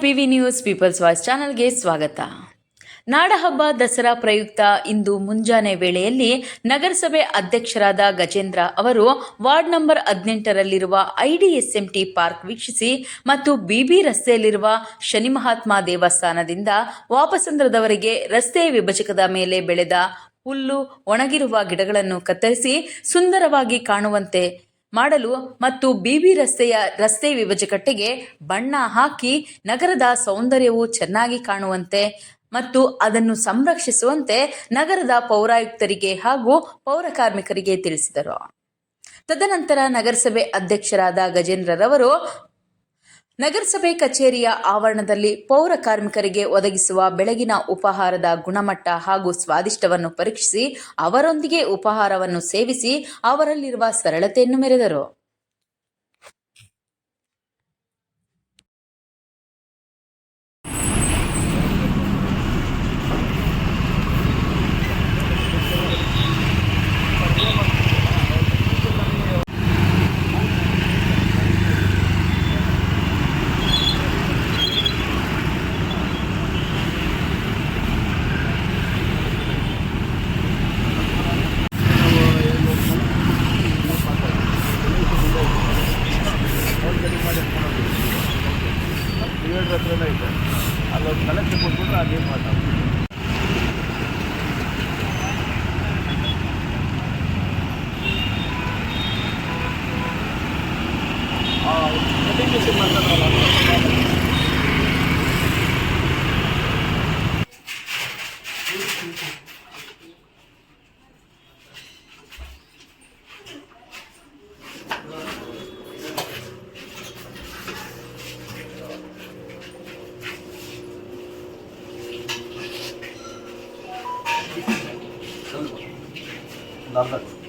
PV news people's voice ಚಾನೆಲ್ಗೆ ಸ್ವಾಗತ. ನಾಡಹಬ್ಬ ದಸರಾ ಪ್ರಯುಕ್ತ ಇಂದು ಮುಂಜಾನೆ ವೇಳೆಯಲ್ಲಿ ನಗರಸಭೆ ಅಧ್ಯಕ್ಷರಾದ ಗಜೇಂದ್ರ ಅವರು ವಾರ್ಡ್ ನಂಬರ್ 18ರಲ್ಲಿರುವ ಐಡಿಎಸ್ಎಂಟಿ ಪಾರ್ಕ್ ವೀಕ್ಷಿಸಿ ಮತ್ತು ಬಿಬಿ ರಸ್ತೆಯಲ್ಲಿರುವ ಶನಿ ಮಹಾತ್ಮ ದೇವಸ್ಥಾನದಿಂದ ವಾಪಸಂದ್ರದವರೆಗೆ ರಸ್ತೆ ವಿಭಜಕದ ಮೇಲೆ ಬೆಳೆದ ಹುಲ್ಲು, ಒಣಗಿರುವ ಗಿಡಗಳನ್ನು ಕತ್ತರಿಸಿ ಸುಂದರವಾಗಿ ಕಾಣುವಂತೆ ಮಾಡಲು ಮತ್ತು ಬಿಬಿ ರಸ್ತೆ ವಿಭಜಕಟ್ಟೆಗೆ ಬಣ್ಣ ಹಾಕಿ ನಗರದ ಸೌಂದರ್ಯವು ಚೆನ್ನಾಗಿ ಕಾಣುವಂತೆ ಮತ್ತು ಅದನ್ನು ಸಂರಕ್ಷಿಸುವಂತೆ ನಗರದ ಪೌರಾಯುಕ್ತರಿಗೆ ಹಾಗೂ ಪೌರ ಕಾರ್ಮಿಕರಿಗೆ ತಿಳಿಸಿದರು. ತದನಂತರ ನಗರಸಭೆ ಅಧ್ಯಕ್ಷರಾದ ಗಜೇಂದ್ರರವರು ನಗರಸಭೆ ಕಚೇರಿಯ ಆವರಣದಲ್ಲಿ ಪೌರ ಕಾರ್ಮಿಕರಿಗೆ ಒದಗಿಸುವ ಬೆಳಗಿನ ಉಪಹಾರದ ಗುಣಮಟ್ಟ ಹಾಗೂ ಸ್ವಾದಿಷ್ಟವನ್ನು ಪರೀಕ್ಷಿಸಿ ಅವರೊಂದಿಗೆ ಉಪಹಾರವನ್ನು ಸೇವಿಸಿ ಅವರಲ್ಲಿರುವ ಸರಳತೆಯನ್ನು ಮೆರೆದರು. ಹತ್ರನೇ ಇದೆ, ಅಲ್ಲೊಂದು ಕಲೆಕ್ಷನ್ ಕೊಟ್ಬಿಟ್ರೆ ಅದೇನು ಮಾತಾಡ್ತೀವಿ. Darda.